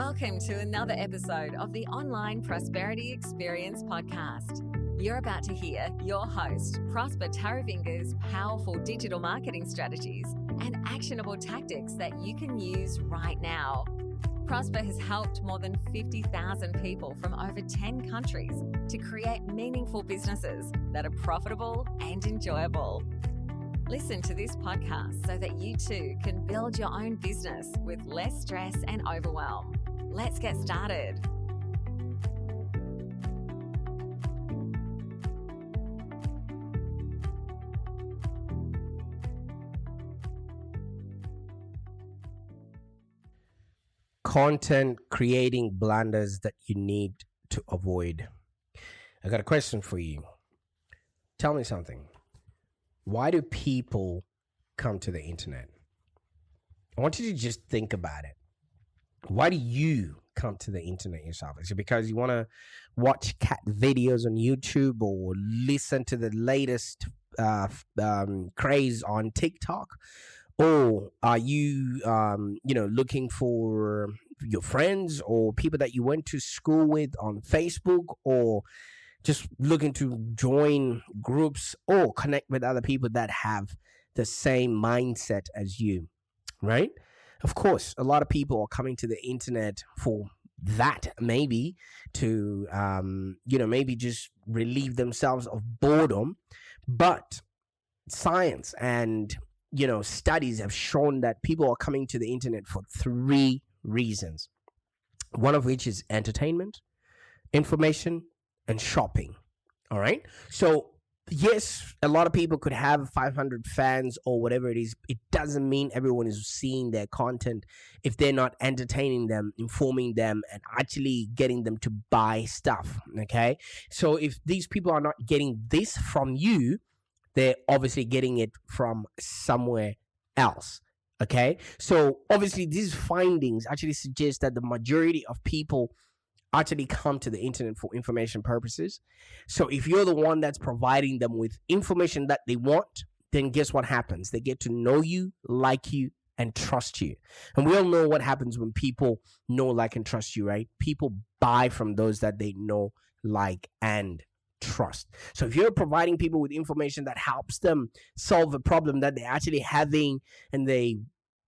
Welcome to another episode of the Online Prosperity Experience podcast. You're about to hear your host, Prosper Taravinga's powerful digital marketing strategies and actionable tactics that you can use right now. Prosper has helped more than 50,000 people from over 10 countries to create meaningful businesses that are profitable and enjoyable. Listen to this podcast so that you too can build your own business with less stress and overwhelm. Let's get started. Content creating blunders that you need to avoid. I got a question for you. Tell me something. Why do people come to the internet? I want you to just think about it. Why do you come to the internet yourself? Is it because you want to watch cat videos on YouTube or listen to the latest craze on TikTok? Or are you, looking for your friends or people that you went to school with on Facebook, or just looking to join groups or connect with other people that have the same mindset as you, right? Of course, a lot of people are coming to the internet for that, maybe to, maybe just relieve themselves of boredom. But science and, studies have shown that people are coming to the internet for three reasons. One of which is entertainment, information, and shopping. All right. So yes, a lot of people could have 500 fans or whatever it is. It doesn't mean everyone is seeing their content if they're not entertaining them, informing them, and actually getting them to buy stuff. Okay. So if these people are not getting this from you, they're obviously getting it from somewhere else. Okay. So obviously these findings actually suggest that the majority of people actually come to the internet for information purposes. So if you're the one that's providing them with information that they want, then guess what happens? They get to know you, like you, and trust you. And we all know what happens when people know, like, and trust you, right? People buy from those that they know, like, and trust. So if you're providing people with information that helps them solve a problem that they're actually having, and they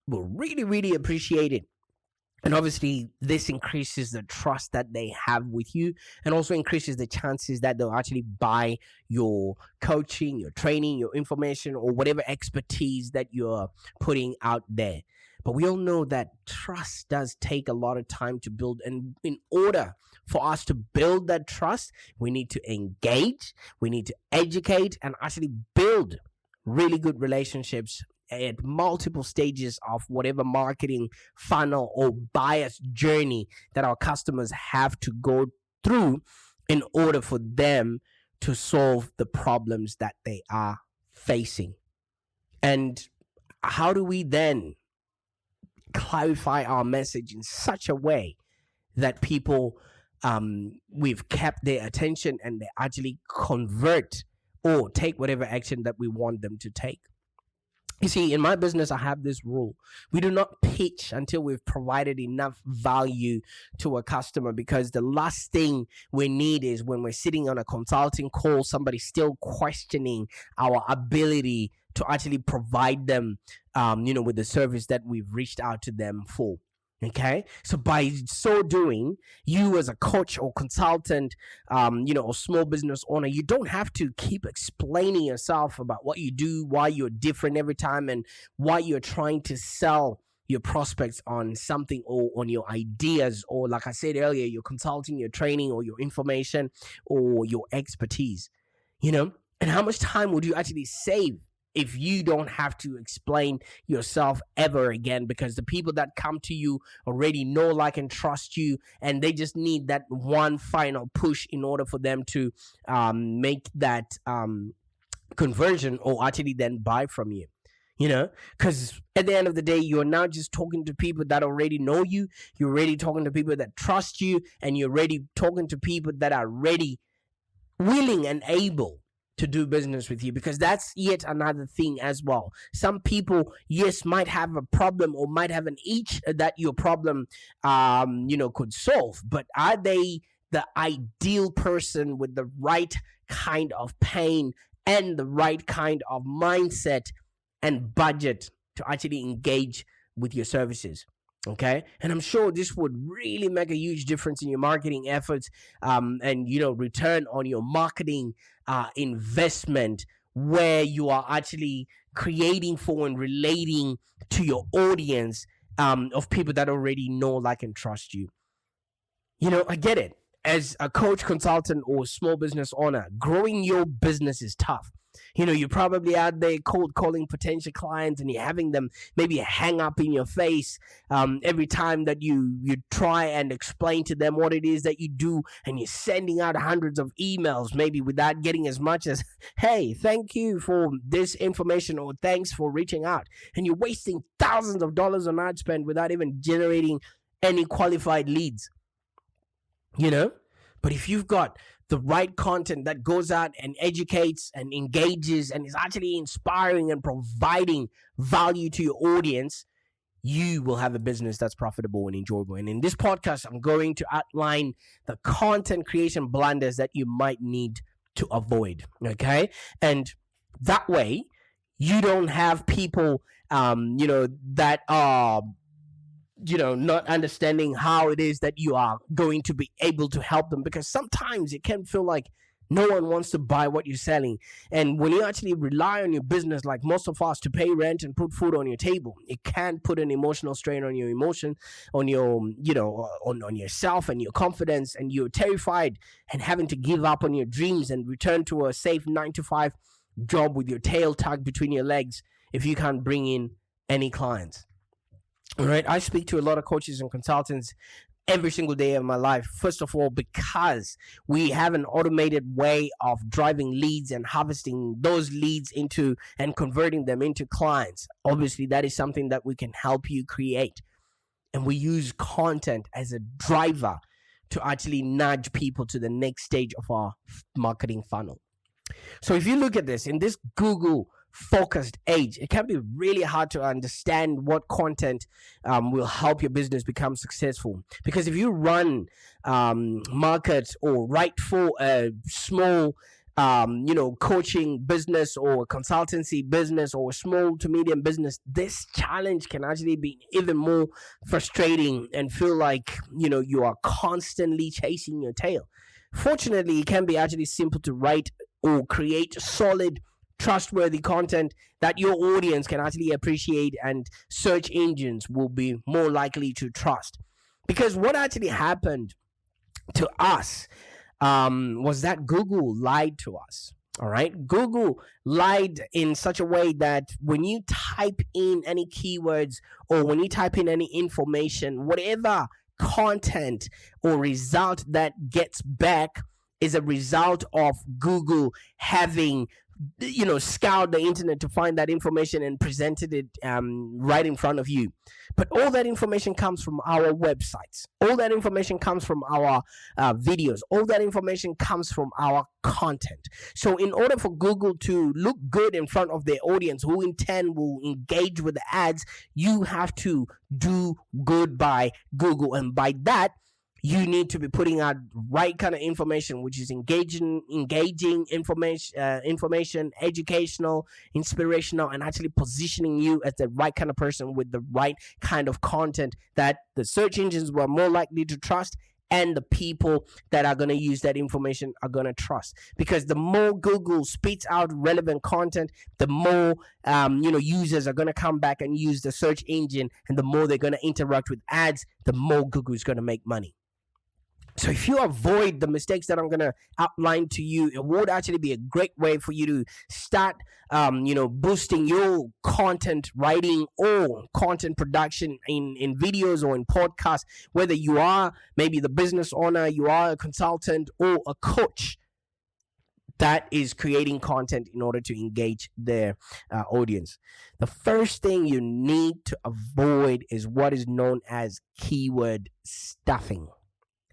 will really, really appreciate it, and obviously, this increases the trust that they have with you, and also increases the chances that they'll actually buy your coaching, your training, your information, or whatever expertise that you're putting out there. But we all know that trust does take a lot of time to build. And in order for us to build that trust, we need to engage, we need to educate, and actually build really good relationships at multiple stages of whatever marketing funnel or buyer's journey that our customers have to go through in order for them to solve the problems that they are facing. And how do we then clarify our message in such a way that people, we've kept their attention and they actually convert or take whatever action that we want them to take? You see, in my business, I have this rule. We do not pitch until we've provided enough value to a customer, because the last thing we need is when we're sitting on a consulting call, somebody still questioning our ability to actually provide them, with the service that we've reached out to them for. Okay, so by so doing, you as a coach or consultant, or small business owner, you don't have to keep explaining yourself about what you do, why you're different every time, and why you're trying to sell your prospects on something or on your ideas, or, like I said earlier, your consulting, your training, or your information, or your expertise. And how much time would you actually save if you don't have to explain yourself ever again? Because the people that come to you already know, like, and trust you, and they just need that one final push in order for them to make that conversion, or actually then buy from you. Because at the end of the day, you're now just talking to people that already know you. You're already talking to people that trust you, and you're already talking to people that are ready, willing, and able to do business with you, because that's yet another thing as well. Some people, yes, might have a problem or might have an itch that your problem could solve, but are they the ideal person with the right kind of pain and the right kind of mindset and budget to actually engage with your services? Okay, and I'm sure this would really make a huge difference in your marketing efforts, and return on your marketing investment, where you are actually creating for and relating to your audience of people that already know, like, and trust you. I get it. As a coach, consultant, or small business owner, growing your business is tough. You're probably out there cold calling potential clients, and you're having them maybe hang up in your face every time that you try and explain to them what it is that you do, and you're sending out hundreds of emails, maybe without getting as much as, hey, thank you for this information, or thanks for reaching out. And you're wasting thousands of dollars on ad spend without even generating any qualified leads. But if you've got the right content that goes out and educates and engages and is actually inspiring and providing value to your audience, you will have a business that's profitable and enjoyable. And in this podcast, I'm going to outline the content creation blunders that you might need to avoid. Okay. And that way you don't have people, that are not understanding how it is that you are going to be able to help them, because sometimes it can feel like no one wants to buy what you're selling. And when you actually rely on your business, like most of us, to pay rent and put food on your table, it can put an emotional strain on your emotion, on your, on yourself and your confidence, and you're terrified and having to give up on your dreams and return to a safe 9-to-5 job with your tail tucked between your legs if you can't bring in any clients. All right, I speak to a lot of coaches and consultants every single day of my life. First of all, because we have an automated way of driving leads and harvesting those leads into and converting them into clients. Obviously, that is something that we can help you create. And we use content as a driver to actually nudge people to the next stage of our marketing funnel. So if you look at this, in this Google focused age, it can be really hard to understand what content will help your business become successful. Because if you run market or write for a small coaching business or consultancy business or small to medium business, this challenge can actually be even more frustrating and feel like you are constantly chasing your tail. Fortunately, it can be actually simple to write or create solid, trustworthy content that your audience can actually appreciate and search engines will be more likely to trust. Because what actually happened to us was that Google lied to us. All right, Google lied in such a way that when you type in any keywords or when you type in any information, whatever content or result that gets back is a result of Google having scoured the internet to find that information and presented it right in front of you. But all that information comes from our websites. All that information comes from our videos. All that information comes from our content. So in order for Google to look good in front of their audience, who in turn will engage with the ads, you have to do good by Google. And by that, you need to be putting out right kind of information, which is engaging information, educational, inspirational, and actually positioning you as the right kind of person with the right kind of content that the search engines were more likely to trust, and the people that are going to use that information are going to trust. Because the more Google spits out relevant content, the more users are going to come back and use the search engine, and the more they're going to interact with ads, the more Google is going to make money. So if you avoid the mistakes that I'm going to outline to you, it would actually be a great way for you to start, boosting your content writing or content production in videos or in podcasts, whether you are maybe the business owner, you are a consultant or a coach that is creating content in order to engage their audience. The first thing you need to avoid is what is known as keyword stuffing.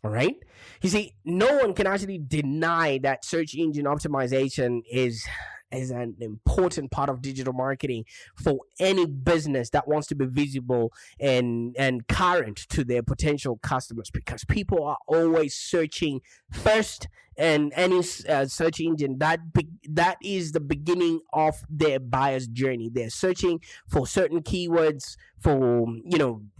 All right. You see, no one can actually deny that search engine optimization is an important part of digital marketing for any business that wants to be visible and current to their potential customers, because people are always searching first, and any search engine that is the beginning of their buyer's journey. They're searching for certain keywords, for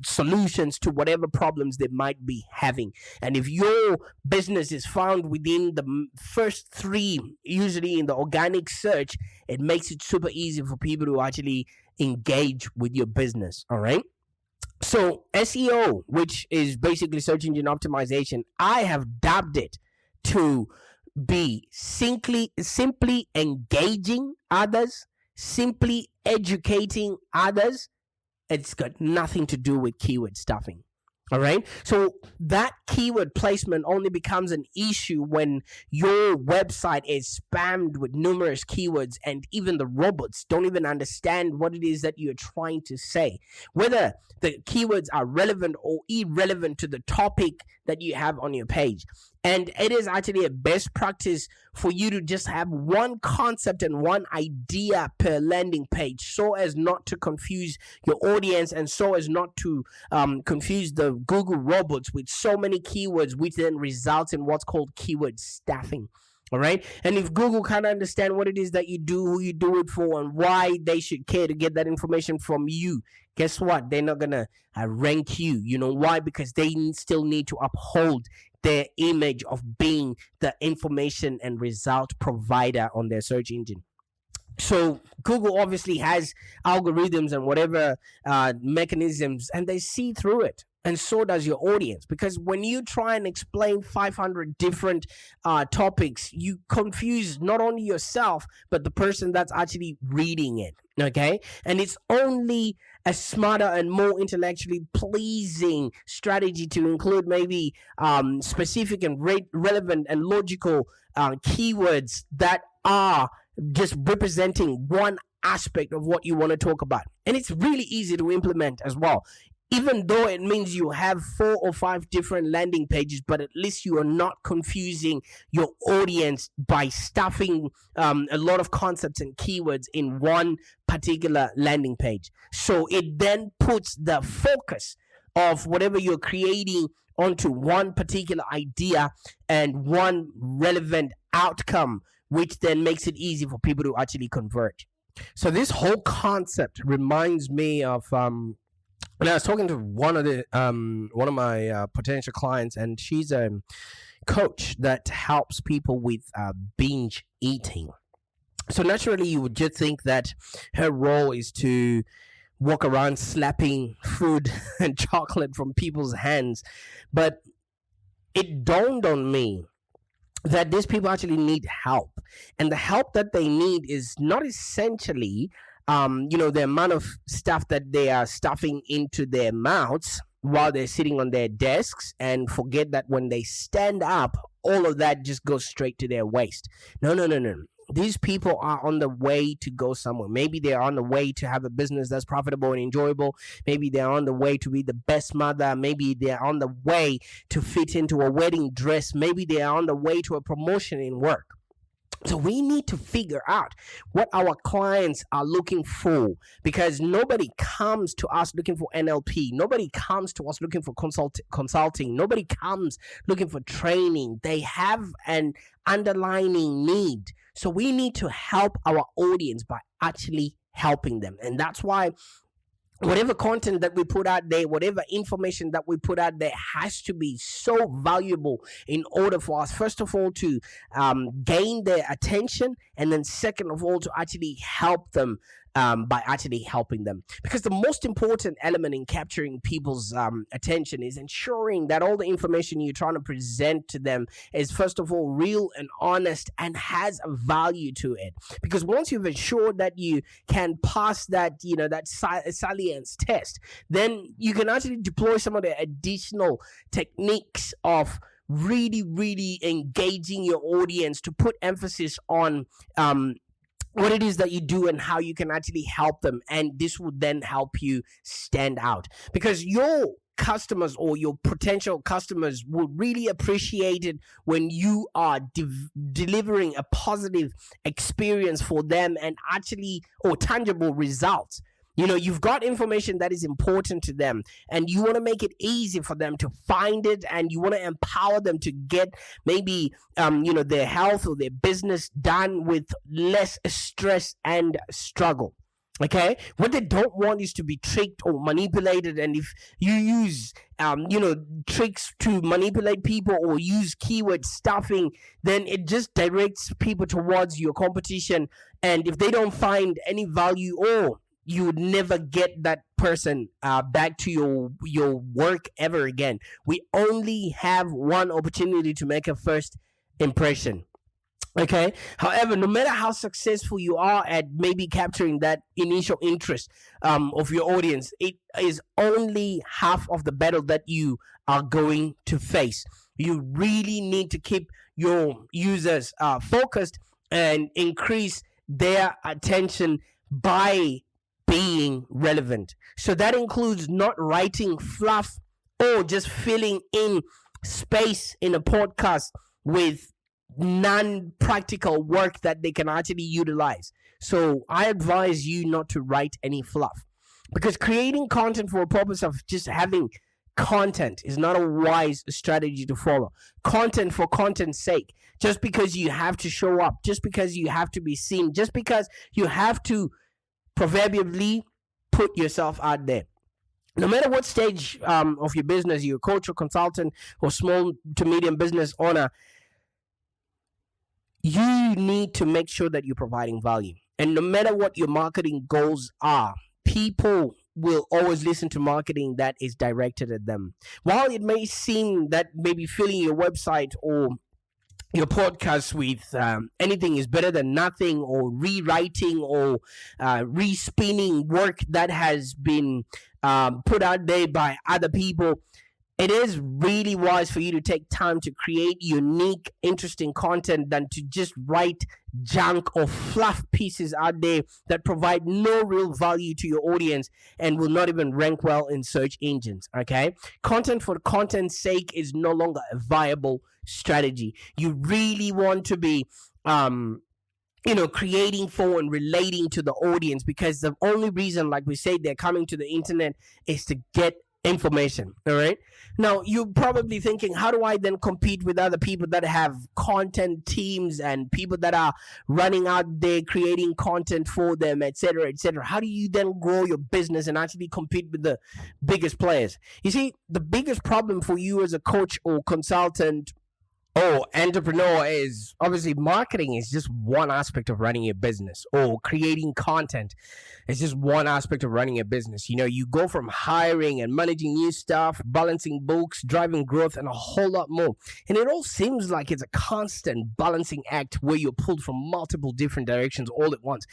solutions to whatever problems they might be having. And if your business is found within the first three, usually in the organic search, it makes it super easy for people to actually engage with your business. All right. So SEO, which is basically search engine optimization, I have dubbed it to be simply engaging others, simply educating others. It's got nothing to do with keyword stuffing. All right. So that keyword placement only becomes an issue when your website is spammed with numerous keywords, and even the robots don't even understand what it is that you're trying to say, whether the keywords are relevant or irrelevant to the topic that you have on your page. And it is actually a best practice for you to just have one concept and one idea per landing page, so as not to confuse your audience, and so as not to confuse the Google robots with so many keywords, which then results in what's called keyword stuffing. All right. And if Google can't understand what it is that you do, who you do it for, and why they should care to get that information from you, guess what? They're not going to rank you. You know why? Because they still need to uphold their image of being the information and result provider on their search engine. So Google obviously has algorithms and whatever mechanisms, and they see through it. And so does your audience, because when you try and explain 500 different topics, you confuse not only yourself, but the person that's actually reading it. Okay. And it's only a smarter and more intellectually pleasing strategy to include maybe specific and relevant and logical keywords that are just representing one aspect of what you want to talk about. And it's really easy to implement as well, even though it means you have 4 or 5 different landing pages, but at least you are not confusing your audience by stuffing a lot of concepts and keywords in one particular landing page. So it then puts the focus of whatever you're creating onto one particular idea and one relevant outcome, which then makes it easy for people to actually convert. So this whole concept reminds me of when I was talking to one of my potential clients, and she's a coach that helps people with binge eating. So naturally, you would just think that her role is to walk around slapping food and chocolate from people's hands, but it dawned on me that these people actually need help, and the help that they need is not essentially the amount of stuff that they are stuffing into their mouths while they're sitting on their desks, and forget that when they stand up, all of that just goes straight to their waist. No. These people are on the way to go somewhere. Maybe they're on the way to have a business that's profitable and enjoyable. Maybe they're on the way to be the best mother. Maybe they're on the way to fit into a wedding dress. Maybe they're on the way to a promotion in work. So we need to figure out what our clients are looking for, because nobody comes to us looking for NLP. Nobody comes to us looking for consulting. Nobody comes looking for training. They have an underlying need. So we need to help our audience by actually helping them. And that's why whatever content that we put out there, whatever information that we put out there has to be so valuable in order for us, first of all, to gain their attention, and then second of all, to actually help them by actually helping them. Because the most important element in capturing people's attention is ensuring that all the information you're trying to present to them is, first of all, real and honest and has a value to it. Because once you've ensured that you can pass that, that salience test, then you can actually deploy some of the additional techniques of really engaging your audience to put emphasis on what it is that you do and how you can actually help them. And this will then help you stand out, because your customers or your potential customers will really appreciate it when you are delivering a positive experience for them and actually, or tangible results. You've got information that is important to them, and you want to make it easy for them to find it, and you want to empower them to get maybe their health or their business done with less stress and struggle. Okay, what they don't want is to be tricked or manipulated. And if you use tricks to manipulate people or use keyword stuffing, then it just directs people towards your competition. And if they don't find any value, or you would never get that person back to your work ever again. We only have one opportunity to make a first impression. Okay. However, no matter how successful you are at maybe capturing that initial interest of your audience, it is only half of the battle that you are going to face. You really need to keep your users focused and increase their attention by being relevant. So that includes not writing fluff or just filling in space in a podcast with non-practical work that they can actually utilize. So I advise you not to write any fluff, because creating content for a purpose of just having content is not a wise strategy to follow. Content for content's sake, just because you have to show up, just because you have to be seen, just because you have to proverbially put yourself out there. No matter what stage of your business, you're a coach or consultant or small to medium business owner, you need to make sure that you're providing value. And no matter what your marketing goals are, people will always listen to marketing that is directed at them. While it may seem that maybe filling your website or your podcast with anything is better than nothing, or rewriting or respinning work that has been put out there by other people, it is really wise for you to take time to create unique, interesting content than to just write junk or fluff pieces out there that provide no real value to your audience and will not even rank well in search engines. Okay, content for content's sake is no longer a viable strategy. You really want to be creating for and relating to the audience, because the only reason, like we say, they're coming to the internet is to get information. All right, now you're probably thinking, how do I then compete with other people that have content teams and people that are running out there creating content for them, etc., etc.? How do you then grow your business and actually compete with the biggest players? You see, the biggest problem for you as a coach or consultant or entrepreneur is obviously marketing is just one aspect of running your business, or creating content is just one aspect of running a business. You go from hiring and managing new staff, balancing books, driving growth, and a whole lot more. And it all seems like it's a constant balancing act where you're pulled from multiple different directions all at once.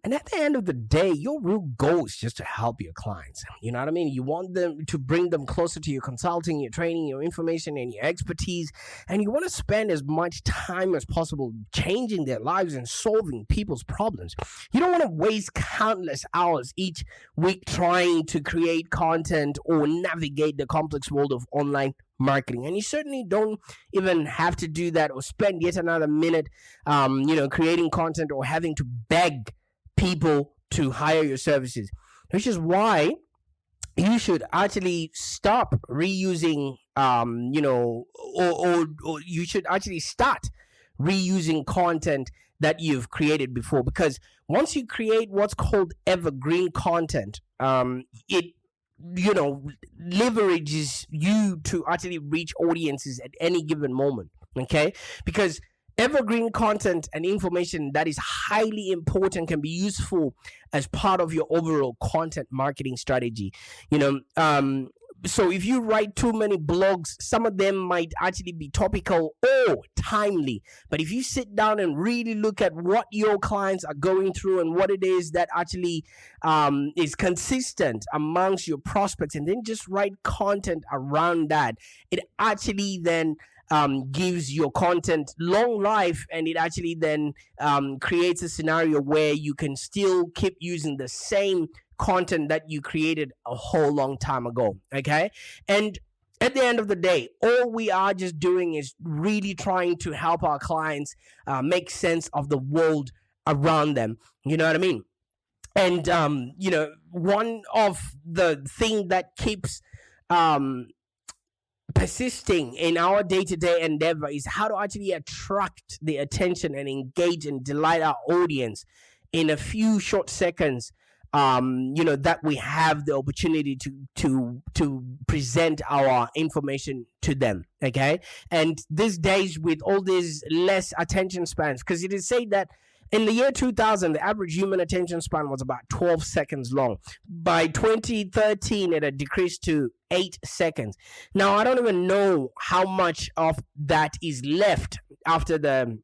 And at the end of the day, your real goal is just to help your clients. You know what I mean? You want them to bring them closer to your consulting, your training, your information, and your expertise. And you want to spend as much time as possible changing their lives and solving people's problems. You don't want to waste countless hours each week trying to create content or navigate the complex world of online marketing. And you certainly don't even have to do that or spend yet another minute, creating content or having to beg people to hire your services, which is why you should actually stop reusing, or you should actually start reusing content that you've created before. Because once you create what's called evergreen content, it leverages you to actually reach audiences at any given moment. Okay, because evergreen content and information that is highly important can be useful as part of your overall content marketing strategy. So if you write too many blogs, some of them might actually be topical or timely. But if you sit down and really look at what your clients are going through and what it is that actually is consistent amongst your prospects, and then just write content around that, it actually then gives your content long life, and it actually then creates a scenario where you can still keep using the same content that you created a whole long time ago. Okay. And at the end of the day, all we are just doing is really trying to help our clients make sense of the world around them. You know what I mean? And one of the thing that keeps persisting in our day-to-day endeavor is how to actually attract the attention and engage and delight our audience in a few short seconds, that we have the opportunity to present our information to them. Okay. And these days, with all these less attention spans, because it is said that in the year 2000, the average human attention span was about 12 seconds long. By 2013, it had decreased to 8 seconds. Now, I don't even know how much of that is left after the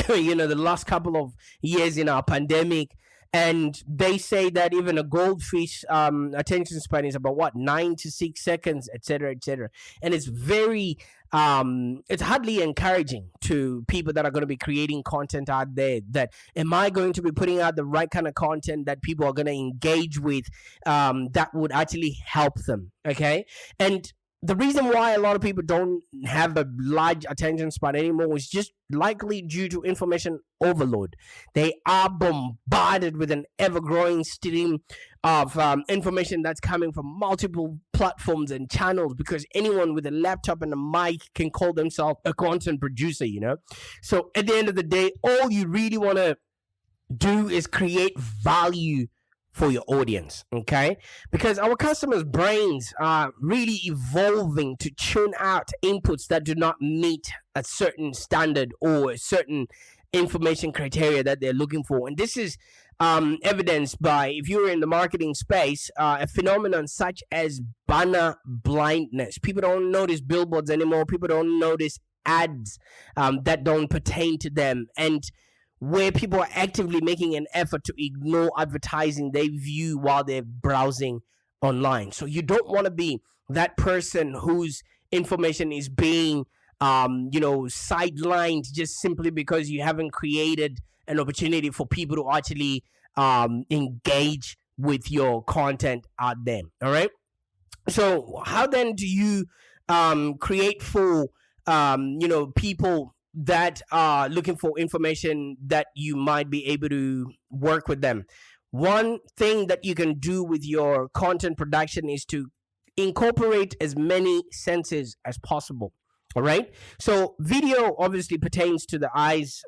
last couple of years in our pandemic. And they say that even a goldfish attention span is about 9 to 6 seconds, etc., etc. And it's very it's hardly encouraging to people that are going to be creating content out there. That am I going to be putting out the right kind of content that people are going to engage with, that would actually help them. Okay. And the reason why a lot of people don't have a large attention span anymore is just likely due to information overload. They are bombarded with an ever-growing stream of information that's coming from multiple platforms and channels, because anyone with a laptop and a mic can call themselves a content producer, So at the end of the day, all you really want to do is create value for your audience, okay? Because our customers' brains are really evolving to tune out inputs that do not meet a certain standard or a certain information criteria that they're looking for. And this is evidenced by, if you're in the marketing space, a phenomenon such as banner blindness. People don't notice billboards anymore. People don't notice ads that don't pertain to them. And where people are actively making an effort to ignore advertising they view while they're browsing online. So you don't want to be that person whose information is being, sidelined just simply because you haven't created an opportunity for people to actually engage with your content out there. All right. So how then do you create for, people that are looking for information that you might be able to work with them? One thing that you can do with your content production is to incorporate as many senses as possible. All right. So video obviously pertains to the eyes.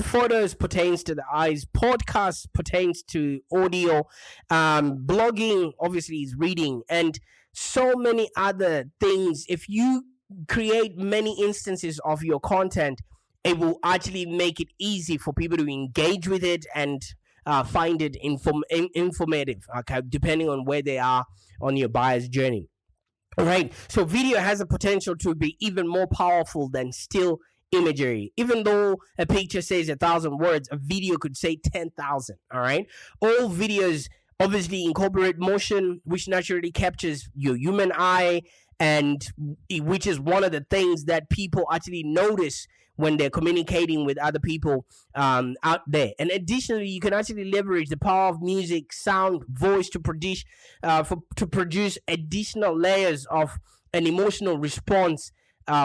Photos pertains to the eyes. Podcast pertains to audio. Blogging obviously is reading, and so many other things. If you create many instances of your content, it will actually make it easy for people to engage with it and find it informative, okay, depending on where they are on your buyer's journey. All right. So video has a potential to be even more powerful than still imagery. Even though a picture says 1,000 words, a video could say 10,000. All right. All videos obviously incorporate motion, which naturally captures your human eye, and which is one of the things that people actually notice when they're communicating with other people out there. And additionally, you can actually leverage the power of music, sound, voice to produce additional layers of an emotional response,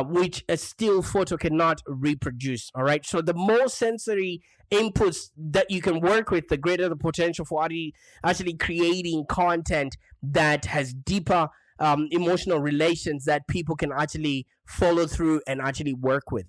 which a still photo cannot reproduce. All right. So the more sensory inputs that you can work with, the greater the potential for actually creating content that has deeper emotional relations that people can actually follow through and actually work with.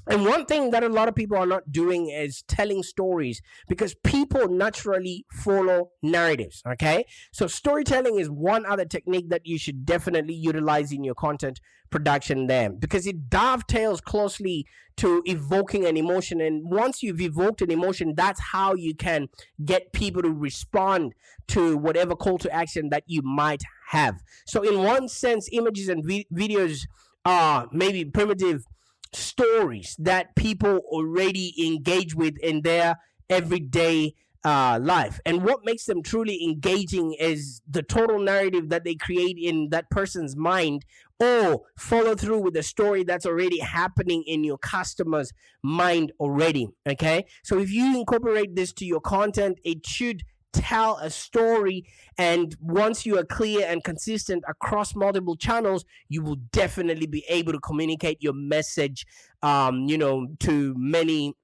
And one thing that a lot of people are not doing is telling stories, because people naturally follow narratives, okay? So storytelling is one other technique that you should definitely utilize in your content production there, because it dovetails closely to evoking an emotion. And once you've evoked an emotion, that's how you can get people to respond to whatever call to action that you might have. So in one sense, images and videos are maybe primitive stories that people already engage with in their everyday life. And what makes them truly engaging is the total narrative that they create in that person's mind, or follow through with the story that's already happening in your customer's mind already. Okay. So if you incorporate this to your content, it should tell a story, and once you are clear and consistent across multiple channels, you will definitely be able to communicate your message, to many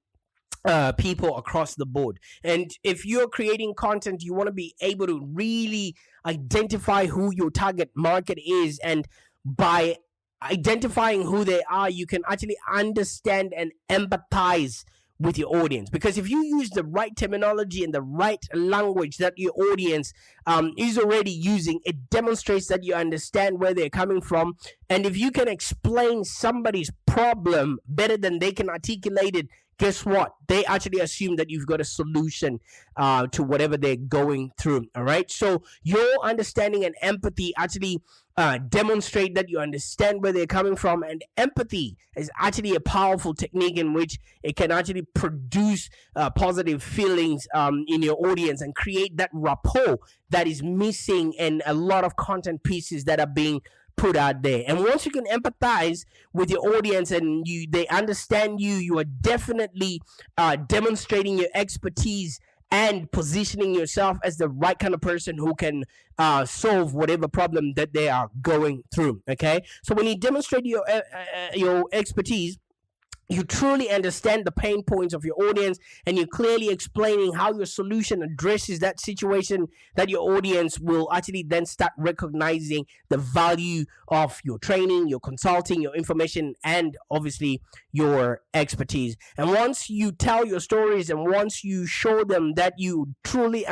people across the board. And if you're creating content, you want to be able to really identify who your target market is, and by identifying who they are, you can actually understand and empathize with your audience. Because if you use the right terminology and the right language that your audience is already using, it demonstrates that you understand where they're coming from. And if you can explain somebody's problem better than they can articulate it, guess what? They actually assume that you've got a solution to whatever they're going through. All right. So your understanding and empathy actually demonstrate that you understand where they're coming from. And empathy is actually a powerful technique in which it can actually produce positive feelings in your audience and create that rapport that is missing in a lot of content pieces that are being put out there. And once you can empathize with your audience and they understand you, you are definitely demonstrating your expertise and positioning yourself as the right kind of person who can solve whatever problem that they are going through. Okay, so when you demonstrate your expertise, you truly understand the pain points of your audience, and you're clearly explaining how your solution addresses that situation, that your audience will actually then start recognizing the value of your training, your consulting, your information, and obviously your expertise. And once you tell your stories and once you show them that you truly you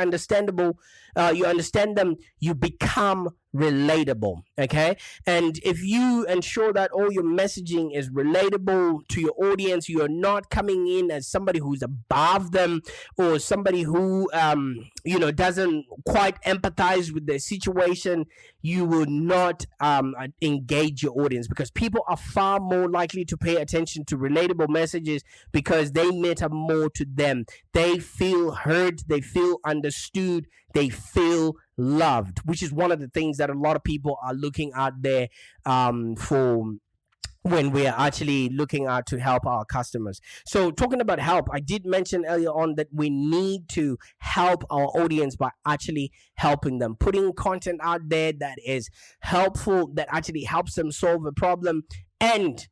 understand them, you become relatable. Okay, and if you ensure that all your messaging is relatable to your audience, you are not coming in as somebody who's above them or somebody who doesn't quite empathize with their situation, you will not engage your audience, because people are far more likely to pay attention to relatable messages because they matter more to them. They feel heard, they feel understood, they feel loved, which is one of the things that a lot of people are looking out there for when we are actually looking out to help our customers. So talking about help, I did mention earlier on that we need to help our audience by actually helping them, putting content out there that is helpful, that actually helps them solve a problem, and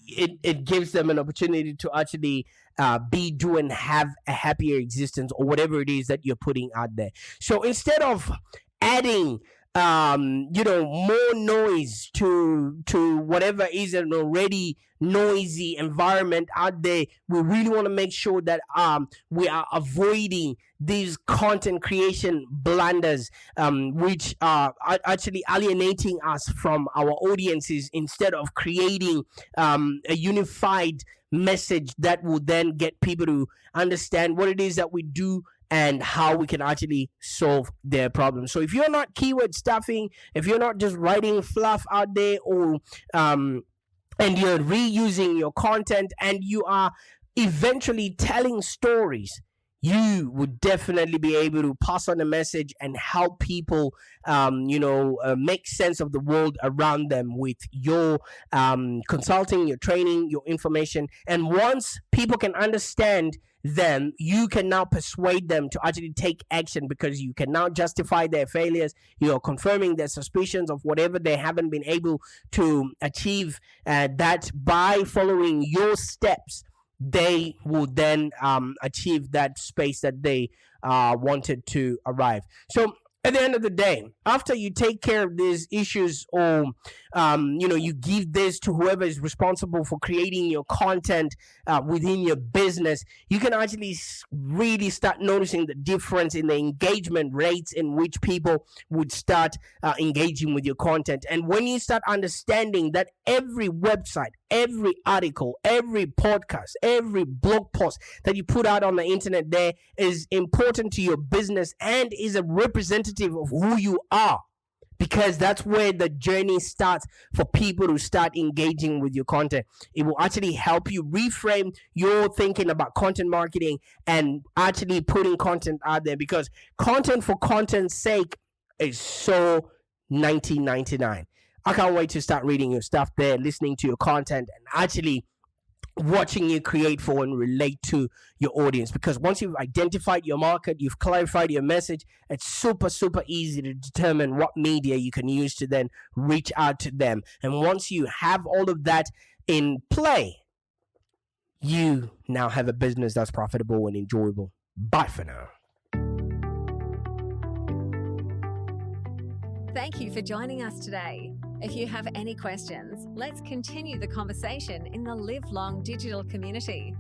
it gives them an opportunity to actually do and have a happier existence, or whatever it is that you're putting out there. So instead of adding more noise to whatever is an already noisy environment out there, we really want to make sure that we are avoiding these content creation blunders, which are actually alienating us from our audiences, instead of creating a unified message that will then get people to understand what it is that we do and how we can actually solve their problems. So if you're not keyword stuffing, if you're not just writing fluff out there, or and you're reusing your content, and you are eventually telling stories, you would definitely be able to pass on a message and help people, make sense of the world around them with your consulting, your training, your information. And once people can understand them, you can now persuade them to actually take action, because you can now justify their failures. You're confirming their suspicions of whatever they haven't been able to achieve, that by following your steps, they will then achieve that space that they wanted to arrive. So at the end of the day, after you take care of these issues, or you give this to whoever is responsible for creating your content within your business, you can actually really start noticing the difference in the engagement rates in which people would start engaging with your content. And when you start understanding that every website, every article, every podcast, every blog post that you put out on the internet there is important to your business and is a representative of who you are, because that's where the journey starts for people to start engaging with your content. It will actually help you reframe your thinking about content marketing and actually putting content out there, because content for content's sake is so 1999. I can't wait to start reading your stuff there, listening to your content, and actually watching you create for and relate to your audience. Because once you've identified your market, you've clarified your message, it's super easy to determine what media you can use to then reach out to them. And once you have all of that in play, you now have a business that's profitable and enjoyable. Bye for now. Thank you for joining us today. If you have any questions, let's continue the conversation in the Live Long Digital community.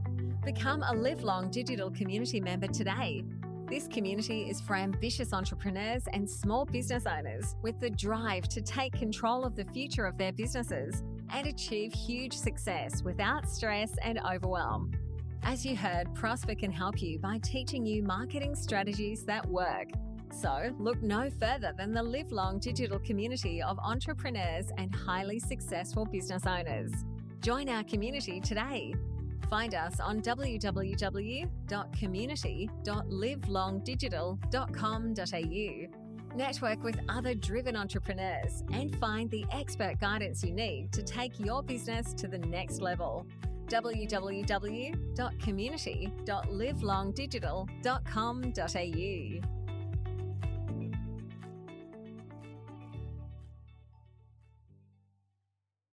Become a Live Long Digital community member today. This community is for ambitious entrepreneurs and small business owners with the drive to take control of the future of their businesses and achieve huge success without stress and overwhelm. As you heard, Prosper can help you by teaching you marketing strategies that work. So look no further than the Live Long Digital community of entrepreneurs and highly successful business owners. Join our community today. Find us on www.community.livelongdigital.com.au. Network with other driven entrepreneurs and find the expert guidance you need to take your business to the next level. www.community.livelongdigital.com.au